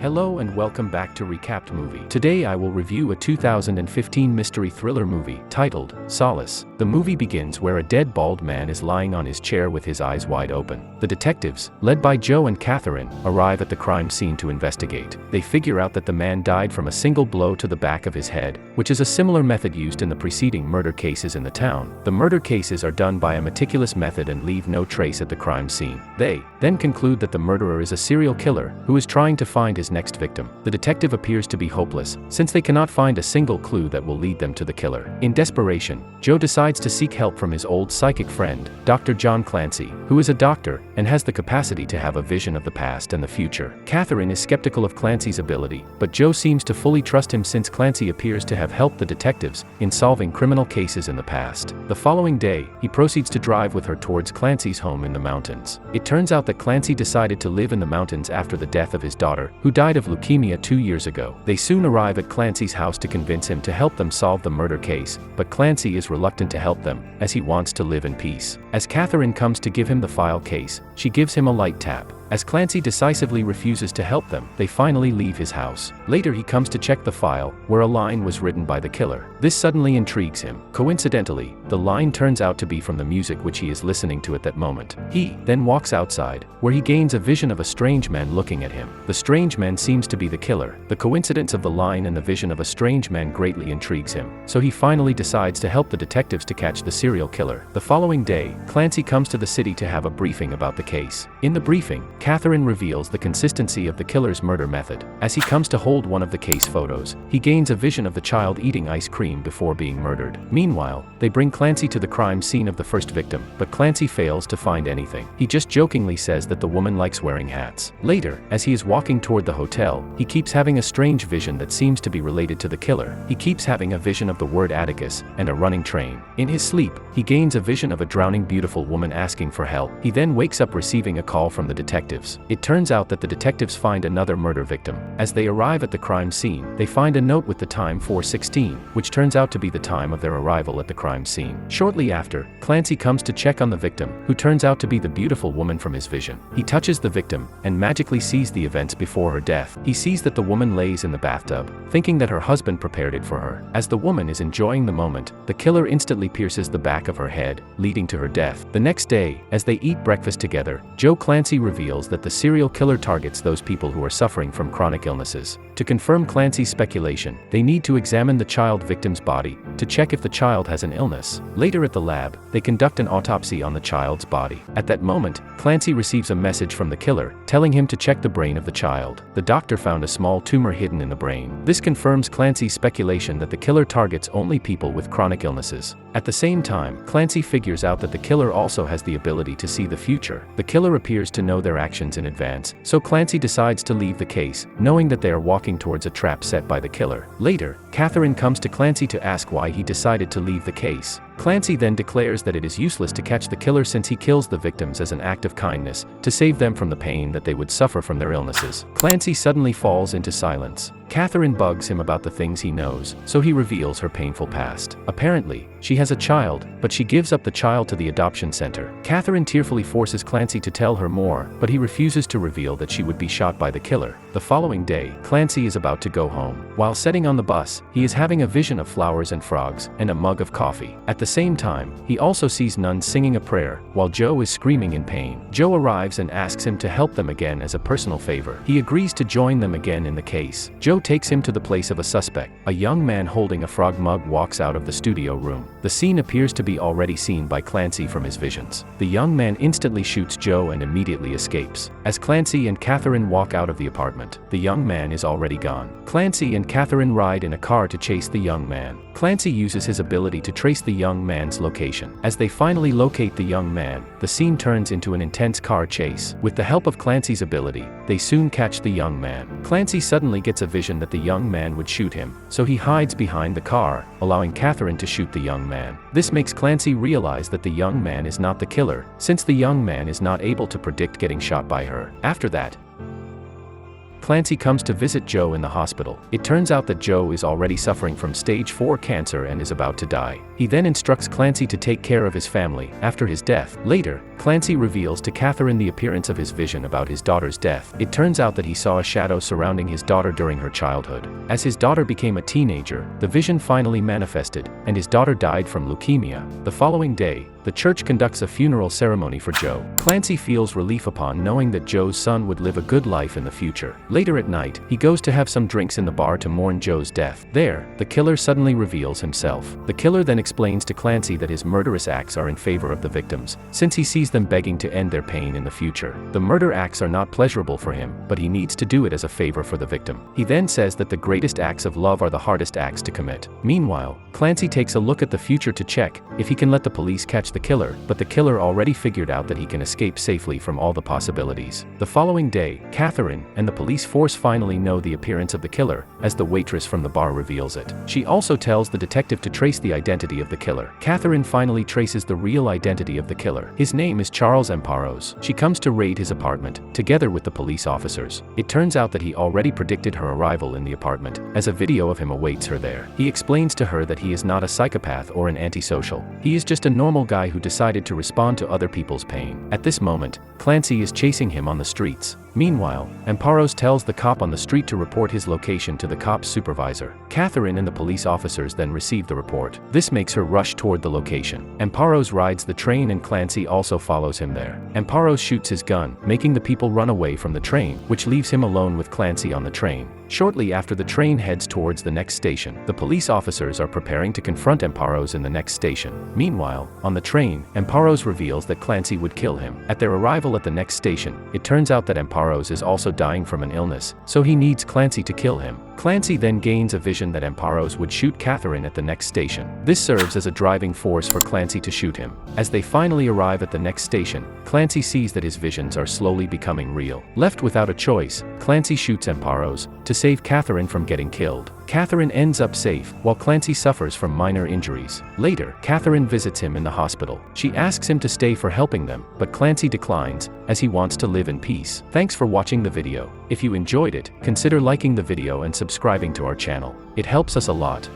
Hello and welcome back to Recapped Movie. Today I will review a 2015 mystery thriller movie titled Solace. The movie begins where a dead bald man is lying on his chair with his eyes wide open. The detectives, led by Joe and Catherine, arrive at the crime scene to investigate. They figure out that the man died from a single blow to the back of his head, which is a similar method used in the preceding murder cases in the town. The murder cases are done by a meticulous method and leave no trace at the crime scene. They then conclude that the murderer is a serial killer who is trying to find his next victim. The detective appears to be hopeless, since they cannot find a single clue that will lead them to the killer. In desperation, Joe decides to seek help from his old psychic friend, Dr. John Clancy, who is a doctor and has the capacity to have a vision of the past and the future. Catherine is skeptical of Clancy's ability, but Joe seems to fully trust him since Clancy appears to have helped the detectives in solving criminal cases in the past. The following day, he proceeds to drive with her towards Clancy's home in the mountains. It turns out that Clancy decided to live in the mountains after the death of his daughter, who died of leukemia 2 years ago. They soon arrive at Clancy's house to convince him to help them solve the murder case, but Clancy is reluctant to help them, as he wants to live in peace. As Catherine comes to give him the file case, she gives him a light tap. As Clancy decisively refuses to help them, they finally leave his house. Later he comes to check the file, where a line was written by the killer. This suddenly intrigues him. Coincidentally, the line turns out to be from the music which he is listening to at that moment. He then walks outside, where he gains a vision of a strange man looking at him. The strange man seems to be the killer. The coincidence of the line and the vision of a strange man greatly intrigues him, so he finally decides to help the detectives to catch the serial killer. The following day, Clancy comes to the city to have a briefing about the case. In the briefing, Catherine reveals the consistency of the killer's murder method. As he comes to hold one of the case photos, he gains a vision of the child eating ice cream before being murdered. Meanwhile, they bring Clancy to the crime scene of the first victim, but Clancy fails to find anything. He just jokingly says that the woman likes wearing hats. Later, as he is walking toward the hotel, he keeps having a strange vision that seems to be related to the killer. He keeps having a vision of the word Atticus and a running train. In his sleep, he gains a vision of a drowning beautiful woman asking for help. He then wakes up receiving a call from the detectives. It turns out that the detectives find another murder victim. As they arrive at the crime scene, they find a note with the time 4:16, which turns out to be the time of their arrival at the crime scene. Shortly after, Clancy comes to check on the victim, who turns out to be the beautiful woman from his vision. He touches the victim, and magically sees the events before her death. He sees that the woman lays in the bathtub, thinking that her husband prepared it for her. As the woman is enjoying the moment, the killer instantly pierces the back of her head, leading to her death. The next day, as they eat breakfast together, Joe Clancy reveals that the serial killer targets those people who are suffering from chronic illnesses. To confirm Clancy's speculation, they need to examine the child victim's body to check if the child has an illness. Later at the lab, they conduct an autopsy on the child's body. At that moment, Clancy receives a message from the killer, telling him to check the brain of the child. The doctor found a small tumor hidden in the brain. This confirms Clancy's speculation that the killer targets only people with chronic illnesses. At the same time, Clancy figures out that the killer also has the ability to see the future. The killer appears to know their actions in advance, so Clancy decides to leave the case, knowing that they are walking towards a trap set by the killer. Later, Catherine comes to Clancy to ask why he decided to leave the case. Clancy then declares that it is useless to catch the killer since he kills the victims as an act of kindness, to save them from the pain that they would suffer from their illnesses. Clancy suddenly falls into silence. Catherine bugs him about the things he knows, so he reveals her painful past. Apparently, she has a child, but she gives up the child to the adoption center. Catherine tearfully forces Clancy to tell her more, but he refuses to reveal that she would be shot by the killer. The following day, Clancy is about to go home. While sitting on the bus, he is having a vision of flowers and frogs, and a mug of coffee. At the same time, he also sees nuns singing a prayer, while Joe is screaming in pain. Joe arrives and asks him to help them again as a personal favor. He agrees to join them again in the case. Joe takes him to the place of a suspect. A young man holding a frog mug walks out of the studio room. The scene appears to be already seen by Clancy from his visions. The young man instantly shoots Joe and immediately escapes. As Clancy and Catherine walk out of the apartment, the young man is already gone. Clancy and Catherine ride in a car to chase the young man. Clancy uses his ability to trace the young man's location. As they finally locate the young man, the scene turns into an intense car chase. With the help of Clancy's ability, they soon catch the young man. Clancy suddenly gets a vision that the young man would shoot him, so he hides behind the car, allowing Catherine to shoot the young man. This makes Clancy realize that the young man is not the killer, since the young man is not able to predict getting shot by her. After that, Clancy comes to visit Joe in the hospital. It turns out that Joe is already suffering from stage 4 cancer and is about to die. He then instructs Clancy to take care of his family after his death. Later, Clancy reveals to Catherine the appearance of his vision about his daughter's death. It turns out that he saw a shadow surrounding his daughter during her childhood. As his daughter became a teenager, the vision finally manifested, and his daughter died from leukemia. The following day, the church conducts a funeral ceremony for Joe. Clancy feels relief upon knowing that Joe's son would live a good life in the future. Later at night, he goes to have some drinks in the bar to mourn Joe's death. There, the killer suddenly reveals himself. The killer then explains to Clancy that his murderous acts are in favor of the victims, since he sees them begging to end their pain in the future. The murder acts are not pleasurable for him, but he needs to do it as a favor for the victim. He then says that the greatest acts of love are the hardest acts to commit. Meanwhile, Clancy takes a look at the future to check if he can let the police catch the killer, but the killer already figured out that he can escape safely from all the possibilities. The following day, Catherine and the police force finally know the appearance of the killer, as the waitress from the bar reveals it. She also tells the detective to trace the identity of the killer. Catherine finally traces the real identity of the killer. His name is Charles Amparos. She comes to raid his apartment, together with the police officers. It turns out that he already predicted her arrival in the apartment, as a video of him awaits her there. He explains to her that he is not a psychopath or an antisocial. He is just a normal guy who decided to respond to other people's pain. At this moment, Clancy is chasing him on the streets. Meanwhile, Amparos tells the cop on the street to report his location to the cop's supervisor. Catherine and the police officers then receive the report. This makes her rush toward the location. Amparos rides the train and Clancy also follows him there. Amparos shoots his gun, making the people run away from the train, which leaves him alone with Clancy on the train. Shortly after the train heads towards the next station, the police officers are preparing to confront Amparos in the next station. Meanwhile, on the train, Amparos reveals that Clancy would kill him. At their arrival at the next station, it turns out that Amparos is also dying from an illness, so he needs Clancy to kill him. Clancy then gains a vision that Amparos would shoot Catherine at the next station. This serves as a driving force for Clancy to shoot him. As they finally arrive at the next station, Clancy sees that his visions are slowly becoming real. Left without a choice, Clancy shoots Amparos to save Catherine from getting killed. Catherine ends up safe, while Clancy suffers from minor injuries. Later, Catherine visits him in the hospital. She asks him to stay for helping them, but Clancy declines, as he wants to live in peace. Thanks for watching the video. If you enjoyed it, consider liking the video and subscribing to our channel. It helps us a lot.